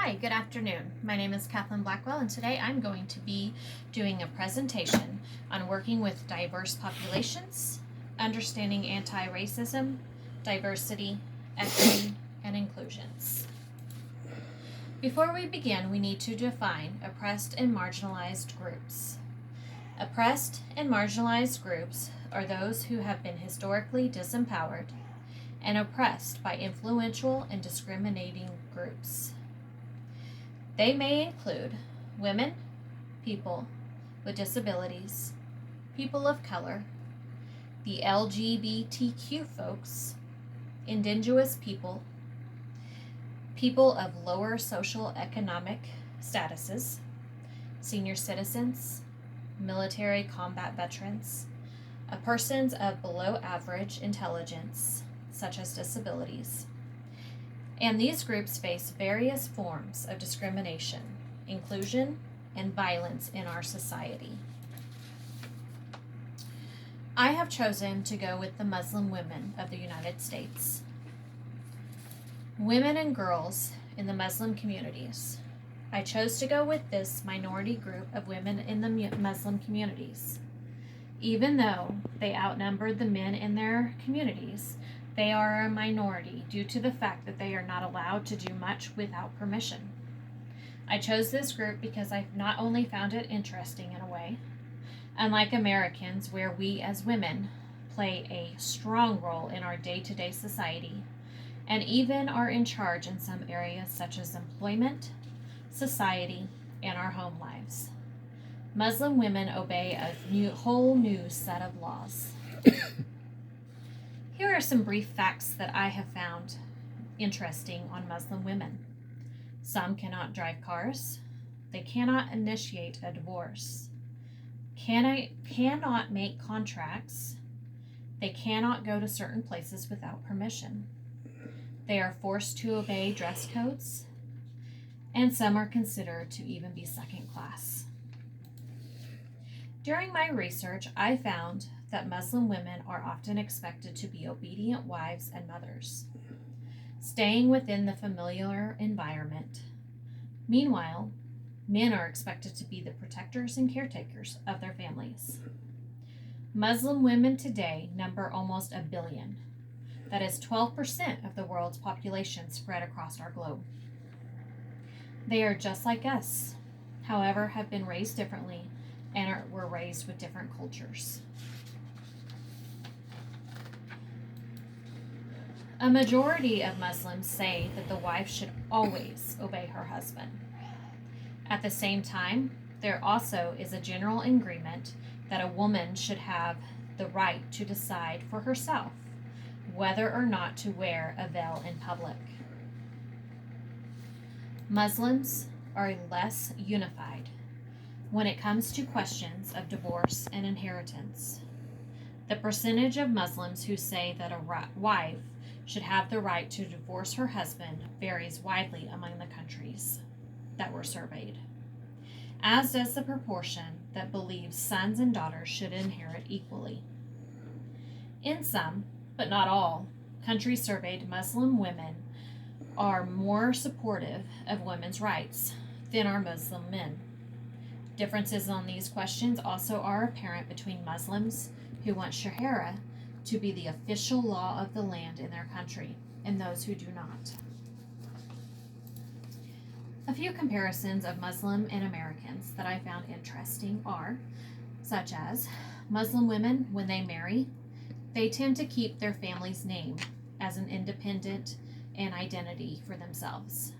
Hi, good afternoon. My name is Kathleen Blackwell, and today I'm going to be doing a presentation on working with diverse populations, understanding anti-racism, diversity, equity, and inclusions. Before we begin, we need to define oppressed and marginalized groups. Oppressed and marginalized groups are those who have been historically disempowered and oppressed by influential and discriminating groups. They may include women, people with disabilities, people of color, the LGBTQ folks, indigenous people, people of lower social economic statuses, senior citizens, military combat veterans, persons of below average intelligence, such as disabilities. And these groups face various forms of discrimination, inclusion, and violence in our society. I have chosen to go with the Muslim women of the United States. Women and girls in the Muslim communities. I chose to go with this minority group of women in the Muslim communities. Even though they outnumbered the men in their communities, they are a minority due to the fact that they are not allowed to do much without permission. I chose this group because I not only found it interesting in a way, unlike Americans, where we as women play a strong role in our day-to-day society, and even are in charge in some areas such as employment, society, and our home lives. Muslim women obey a whole new set of laws. Here are some brief facts that I have found interesting on Muslim women. Some cannot drive cars. They cannot initiate a divorce. Cannot make contracts. They cannot go to certain places without permission. They are forced to obey dress codes. And some are considered to even be second class. During my research, I found that Muslim women are often expected to be obedient wives and mothers, staying within the familiar environment. Meanwhile, men are expected to be the protectors and caretakers of their families. Muslim women today number almost 1 billion. That is 12% of the world's population spread across our globe. They are just like us, however, have been raised differently and were raised with different cultures. A majority of Muslims say that the wife should always obey her husband. At the same time, there also is a general agreement that a woman should have the right to decide for herself whether or not to wear a veil in public. Muslims are less unified when it comes to questions of divorce and inheritance. The percentage of Muslims who say that a wife should have the right to divorce her husband varies widely among the countries that were surveyed, as does the proportion that believes sons and daughters should inherit equally. In some, but not all, countries surveyed, Muslim women are more supportive of women's rights than are Muslim men. Differences on these questions also are apparent between Muslims who want Sharia to be the official law of the land in their country and those who do not. A few comparisons of Muslim and Americans that I found interesting are, such as Muslim women, when they marry, they tend to keep their family's name as an independent and identity for themselves.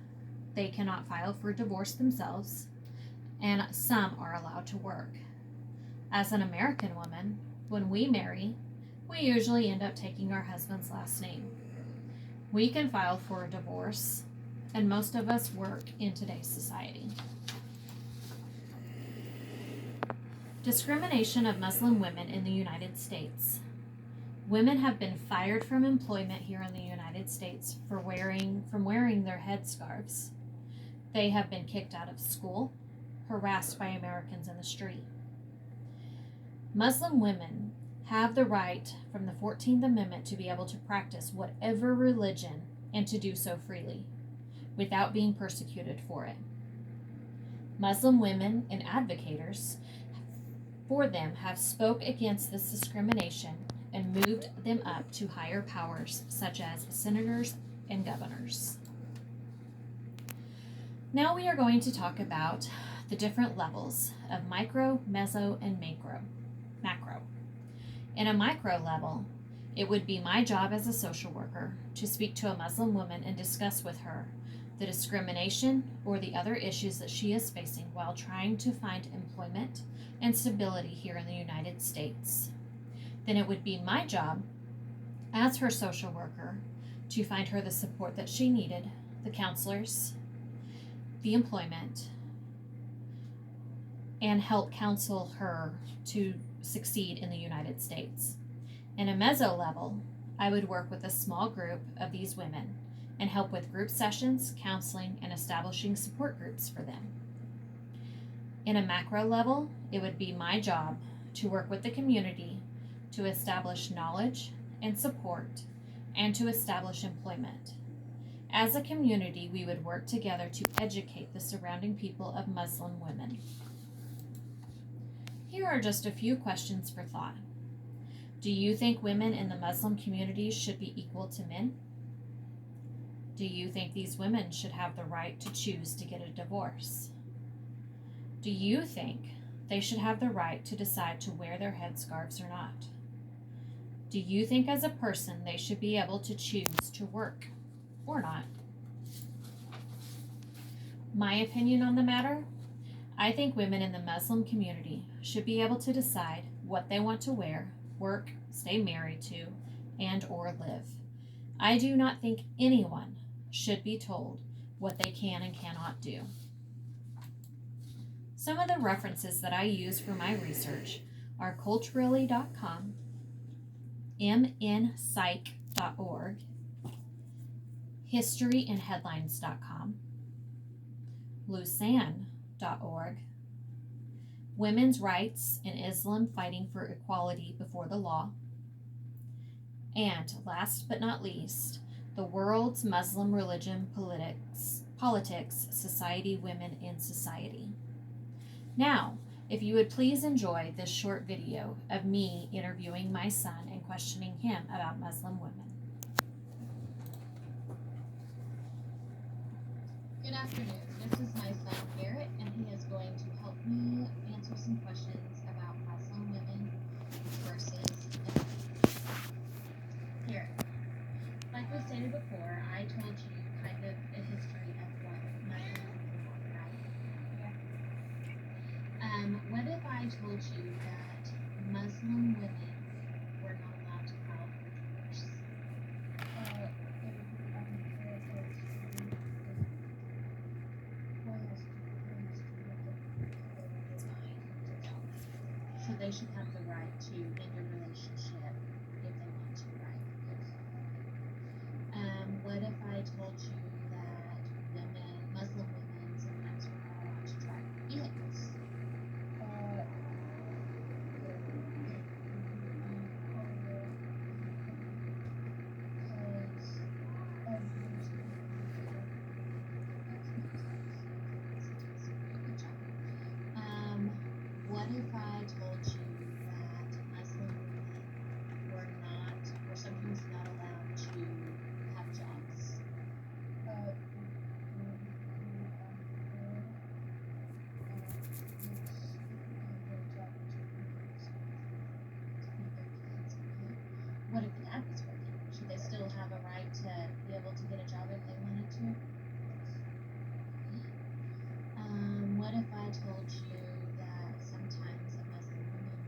They cannot file for divorce themselves, and some are allowed to work. As an American woman, when we marry, we usually end up taking our husband's last name. We can file for a divorce, and most of us work in today's society. Discrimination of Muslim women in the United States. Women have been fired from employment here in the United States from wearing their headscarves. They have been kicked out of school, harassed by Americans in the street. Muslim women have the right from the 14th Amendment to be able to practice whatever religion and to do so freely. without being persecuted for it. Muslim women and advocators for them have spoke against this discrimination and moved them up to higher powers such as senators and governors. Now we are going to talk about the different levels of micro, meso, and macro. In a micro level, it would be my job as a social worker to speak to a Muslim woman and discuss with her the discrimination or the other issues that she is facing while trying to find employment and stability here in the United States. Then it would be my job as her social worker to find her the support that she needed, the counselors, the employment, and help counsel her to succeed in the United States. In a meso level, I would work with a small group of these women and help with group sessions, counseling, and establishing support groups for them. In a macro level, it would be my job to work with the community to establish knowledge and support and to establish employment. As a community, we would work together to educate the surrounding people of Muslim women. Here are just a few questions for thought. Do you think women in the Muslim community should be equal to men? Do you think these women should have the right to choose to get a divorce? Do you think they should have the right to decide to wear their headscarves or not? Do you think as a person they should be able to choose to work or not? My opinion on the matter, I think women in the Muslim community should be able to decide what they want to wear, work, stay married to, and or live. I do not think anyone should be told what they can and cannot do. Some of the references that I use for my research are culturally.com, mnpsych.org, historyandheadlines.com, lusanne.org, Women's Rights in Islam Fighting for Equality Before the Law, and last but not least, the World's Muslim Religion Politics, Society, Women in Society. Now, if you would please enjoy this short video of me interviewing my son and questioning him about Muslim women. Good afternoon. This is my son Garrett, and he is going to help me answer some questions about Muslim women versus men. Garrett, like we stated before, I told you kind of the history of what Muslim women are, right? What if I told you that Muslim women were not allowed to file for divorce? So they should have the right to end a relationship if they want to, right? What if I told you that Muslim women sometimes were not allowed to drive vehicles? What if I told you that Muslim women were sometimes not allowed to have jobs? What if the dad was working? Should they still have a right to be able to get a job if they wanted to? What if I told you that sometimes a Muslim woman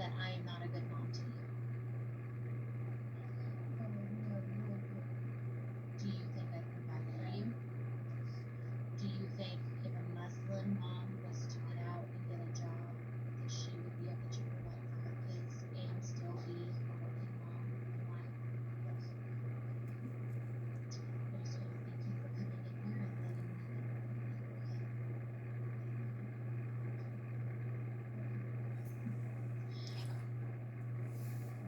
that I am not a good mom to you? Do you think I can provide for you? Do you think if a Muslim mom was to get out and get a job, that she would be able to provide for her kids and still be a working mom in life? I just want to thank you for coming in here and letting me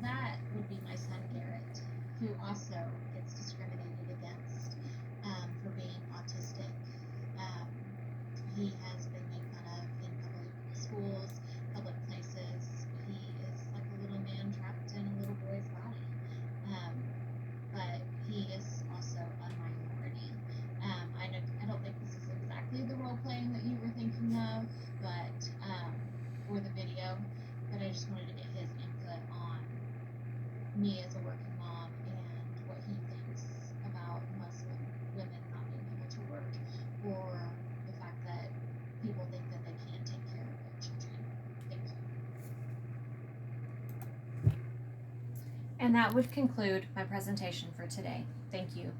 That would be my son Garrett, who also gets discriminated against for being autistic. Um, he has been made fun of in public schools, public places. He is like a little man trapped in a little boy's body. But he is also a minority. I don't think this is exactly the role playing that you were thinking of, but for the video. But I just wanted to get his input on me as a working mom and what he thinks about Muslim women not being able to work, or the fact that people think that they can't take care of their children. Thank you. And that would conclude my presentation for today. Thank you.